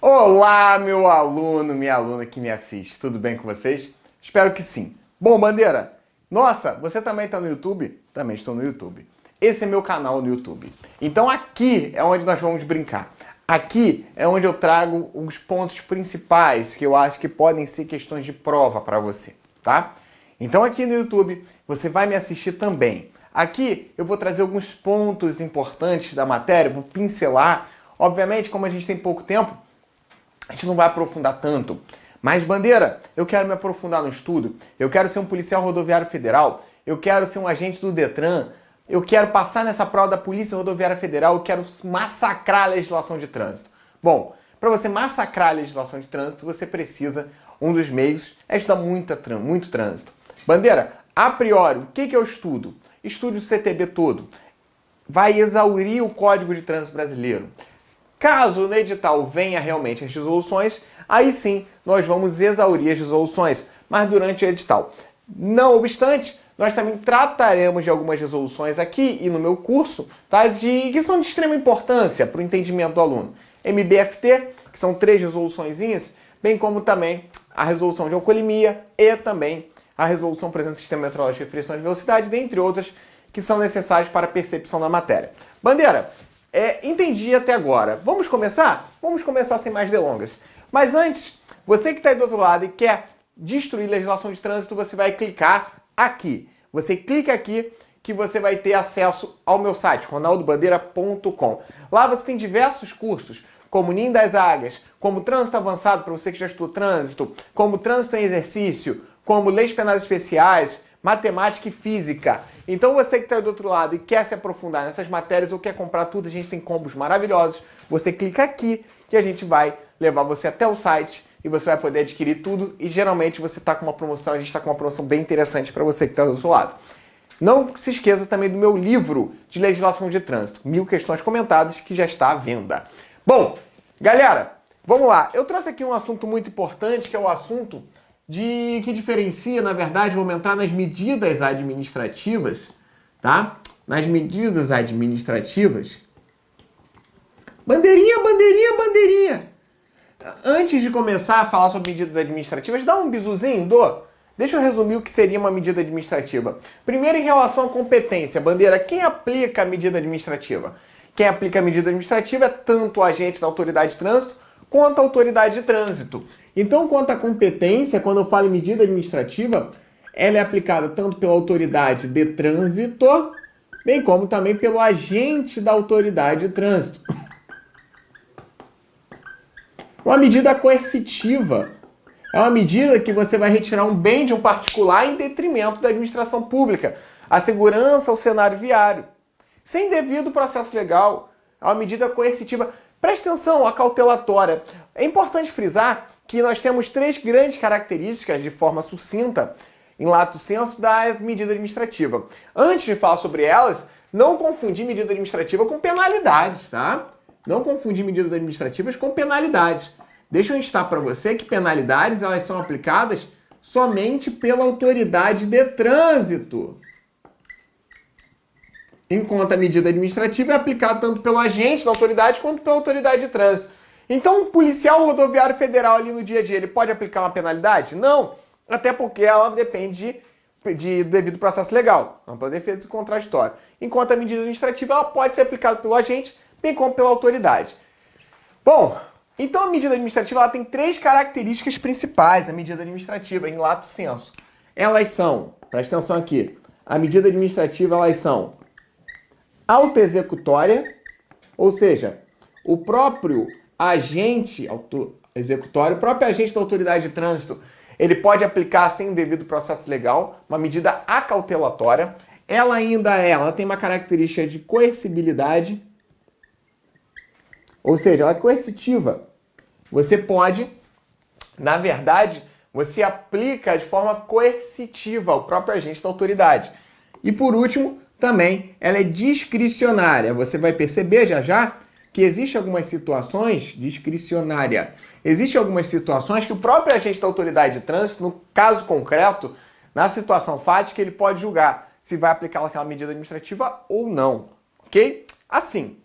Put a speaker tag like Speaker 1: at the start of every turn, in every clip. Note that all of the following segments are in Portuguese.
Speaker 1: Olá, meu aluno, minha aluna que me assiste. Tudo bem com vocês? Espero que sim. Bom, Bandeira, nossa, você também está no YouTube? Também estou no YouTube. Esse é meu canal no YouTube. Então aqui é onde nós vamos brincar. Aqui é onde eu trago os pontos principais que eu acho que podem ser questões de prova para você, tá? Então aqui no YouTube você vai me assistir também. Aqui eu vou trazer alguns pontos importantes da matéria, vou pincelar. Obviamente, como a gente tem pouco tempo, a gente não vai aprofundar tanto. Mas, Bandeira, eu quero me aprofundar no estudo, eu quero ser um policial rodoviário federal, eu quero ser um agente do Detran, eu quero passar nessa prova da Polícia Rodoviária Federal, eu quero massacrar a legislação de trânsito. Bom, para você massacrar a legislação de trânsito, você precisa, um dos meios, é estudar muito trânsito. Bandeira, a priori, o que eu estudo? Estude o CTB todo. Vai exaurir o Código de Trânsito Brasileiro. Caso no edital venha realmente as resoluções, aí sim nós vamos exaurir as resoluções, mas durante o edital. Não obstante, nós também trataremos de algumas resoluções aqui e no meu curso, tá, que são de extrema importância para o entendimento do aluno. MBFT, que são 3 resoluçõezinhas, bem como também a resolução de alcoolemia e também a resolução presente no sistema meteorológico de restrição de velocidade, dentre outras que são necessárias para a percepção da matéria. Bandeira, entendi até agora. Vamos começar? Vamos começar sem mais delongas. Mas antes, você que está aí do outro lado e quer destruir legislação de trânsito, você vai clicar aqui. Você clica aqui que você vai ter acesso ao meu site, ronaldobandeira.com. Lá você tem diversos cursos, como Ninho das Águias, como Trânsito Avançado, para você que já estudou trânsito, como Trânsito em Exercício, como Leis Penais Especiais, Matemática e Física. Então você que está do outro lado e quer se aprofundar nessas matérias ou quer comprar tudo, a gente tem combos maravilhosos. Você clica aqui que a gente vai levar você até o site e você vai poder adquirir tudo. E geralmente você está com uma promoção, a gente está com uma promoção bem interessante para você que está do outro lado. Não se esqueça também do meu livro de legislação de trânsito, 1000 questões comentadas, que já está à venda. Bom, galera, vamos lá. Eu trouxe aqui um assunto muito importante, que é o assunto que diferencia, na verdade, vamos entrar nas medidas administrativas, tá? Nas medidas administrativas. Bandeirinha, bandeirinha, bandeirinha. Antes de começar a falar sobre medidas administrativas, dá um bizuzinho, Deixa eu resumir o que seria uma medida administrativa. Primeiro, em relação à competência. Bandeira, quem aplica a medida administrativa? Quem aplica a medida administrativa é tanto o agente da autoridade de trânsito quanto a autoridade de trânsito. Então, quanto à competência, quando eu falo em medida administrativa, ela é aplicada tanto pela autoridade de trânsito, bem como também pelo agente da autoridade de trânsito. Uma medida coercitiva é uma medida que você vai retirar um bem de um particular em detrimento da administração pública, a segurança ao cenário viário, sem devido processo legal. É uma medida coercitiva. Preste atenção, a cautelatória. É importante frisar que nós temos 3 grandes características de forma sucinta, em lato sensu, da medida administrativa. Antes de falar sobre elas, não confundir medida administrativa com penalidades, tá? Não confundir medidas administrativas com penalidades. Deixa eu instar para você que penalidades elas são aplicadas somente pela autoridade de trânsito, enquanto a medida administrativa é aplicada tanto pelo agente da autoridade quanto pela autoridade de trânsito. Então, um policial rodoviário federal ali no dia a dia, ele pode aplicar uma penalidade? Não, até porque ela depende de devido processo legal, ampla defesa e contraditório. Enquanto a medida administrativa ela pode ser aplicada pelo agente, bem como pela autoridade. Bom, então a medida administrativa ela tem 3 características principais, a medida administrativa, em lato sensu. Elas são, presta atenção aqui, a medida administrativa elas são autoexecutória, ou seja, o próprio agente executório, o próprio agente da autoridade de trânsito, ele pode aplicar sem o devido processo legal, uma medida acautelatória. Ela tem uma característica de coercibilidade, ou seja, ela é coercitiva. Você pode, na verdade, você aplica de forma coercitiva ao próprio agente da autoridade. E por último, também ela é discricionária. Você vai perceber já que existem algumas situações discricionária. Existem algumas situações que o próprio agente da autoridade de trânsito, no caso concreto, na situação fática, ele pode julgar se vai aplicar aquela medida administrativa ou não, ok? Assim,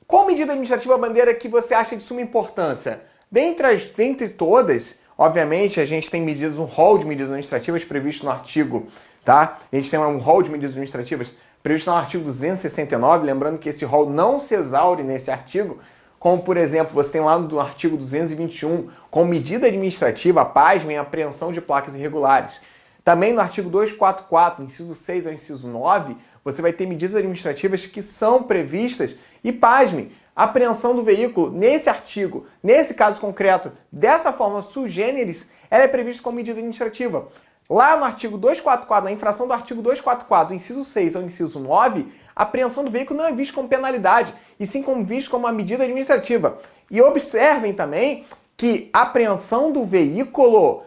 Speaker 1: qual medida administrativa bandeira que você acha de suma importância? Dentre todas, obviamente, a gente tem um rol de medidas administrativas previsto no artigo, tá? A gente tem um rol de medidas administrativas previsto no artigo 269, lembrando que esse rol não se exaure nesse artigo, como, por exemplo, você tem lá no artigo 221, com medida administrativa, pasmem, apreensão de placas irregulares. Também no artigo 244, inciso 6 ao inciso 9, você vai ter medidas administrativas que são previstas e, pasmem, apreensão do veículo, nesse artigo, nesse caso concreto, dessa forma sui generis, ela é prevista como medida administrativa. Lá no artigo 244, na infração do artigo 244, inciso 6 ao inciso 9, a apreensão do veículo não é vista como penalidade, e sim como vista como uma medida administrativa. E observem também que a apreensão do veículo,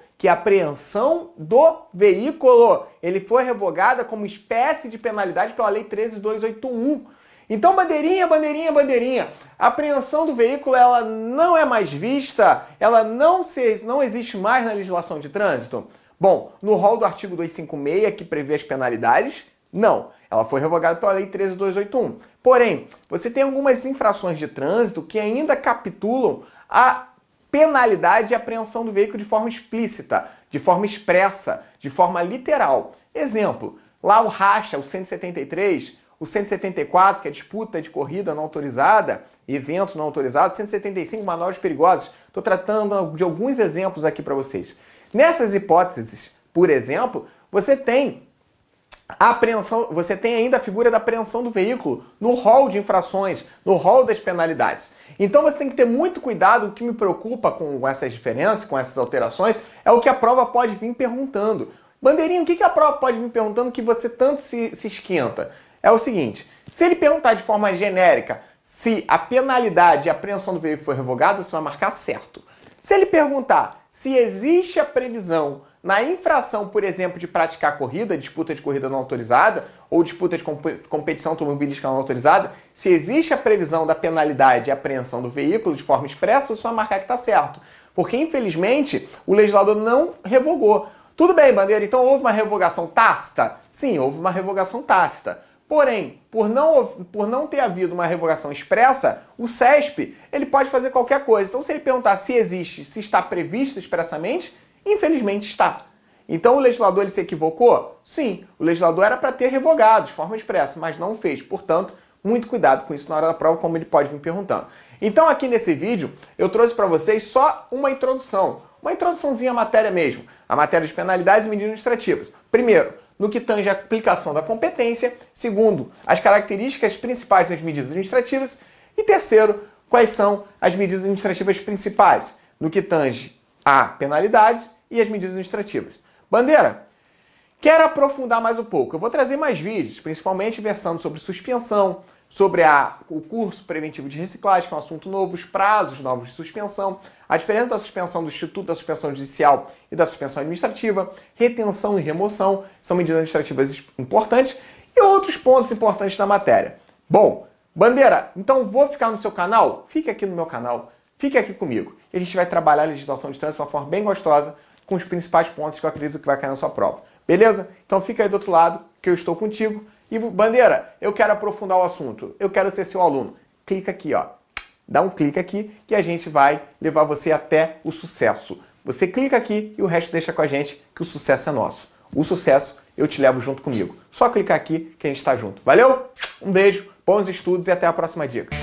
Speaker 1: ele foi revogada como espécie de penalidade pela Lei 13.281. Então, bandeirinha, a apreensão do veículo ela não é mais vista, ela não existe mais na legislação de trânsito. Bom, no rol do artigo 256, que prevê as penalidades, não. Ela foi revogada pela Lei 13.281. Porém, você tem algumas infrações de trânsito que ainda capitulam a penalidade e apreensão do veículo de forma explícita, de forma expressa, de forma literal. Exemplo, lá o racha, o 173, o 174, que é disputa de corrida não autorizada, evento não autorizado, 175, manobras perigosas. Estou tratando de alguns exemplos aqui para vocês. Nessas hipóteses, por exemplo, você tem ainda a figura da apreensão do veículo no rol de infrações, no rol das penalidades. Então você tem que ter muito cuidado. O que me preocupa com essas diferenças, com essas alterações, é o que a prova pode vir perguntando. Bandeirinha, o que a prova pode vir perguntando que você tanto se esquenta? É o seguinte, se ele perguntar de forma genérica se a penalidade e a apreensão do veículo foi revogada, você vai marcar certo. Se ele perguntar se existe a previsão na infração, por exemplo, de praticar corrida, disputa de corrida não autorizada, ou disputa de competição automobilística não autorizada, se existe a previsão da penalidade e apreensão do veículo de forma expressa, você vai marcar que está certo. Porque, infelizmente, o legislador não revogou. Tudo bem, Bandeira, então houve uma revogação tácita? Sim, houve uma revogação tácita. Porém, por não ter havido uma revogação expressa, o CESP ele pode fazer qualquer coisa. Então, se ele perguntar se existe, se está previsto expressamente, infelizmente está. Então, o legislador ele se equivocou? Sim, o legislador era para ter revogado de forma expressa, mas não fez. Portanto, muito cuidado com isso na hora da prova, como ele pode vir perguntando. Então, aqui nesse vídeo, eu trouxe para vocês só uma introduçãozinha à matéria mesmo, a matéria de penalidades e medidas administrativas. Primeiro, no que tange a aplicação da competência. Segundo, as características principais das medidas administrativas. E terceiro, quais são as medidas administrativas principais no que tange a penalidades e as medidas administrativas. Bandeira, quero aprofundar mais um pouco. Eu vou trazer mais vídeos, principalmente versando sobre suspensão, sobre o curso preventivo de reciclagem, que é um assunto novo, os prazos novos de suspensão, a diferença da suspensão do Instituto da Suspensão Judicial e da suspensão administrativa, retenção e remoção, são medidas administrativas importantes, e outros pontos importantes da matéria. Bom, Bandeira, então vou ficar no seu canal? Fique aqui no meu canal, fique aqui comigo. E a gente vai trabalhar a legislação de trânsito de uma forma bem gostosa, com os principais pontos que eu acredito que vai cair na sua prova. Beleza? Então fica aí do outro lado, que eu estou contigo. E, Bandeira, eu quero aprofundar o assunto, eu quero ser seu aluno. Clica aqui, ó. Dá um clique aqui que a gente vai levar você até o sucesso. Você clica aqui e o resto deixa com a gente, que o sucesso é nosso. O sucesso eu te levo junto comigo. Só clicar aqui que a gente está junto. Valeu? Um beijo, bons estudos e até a próxima dica.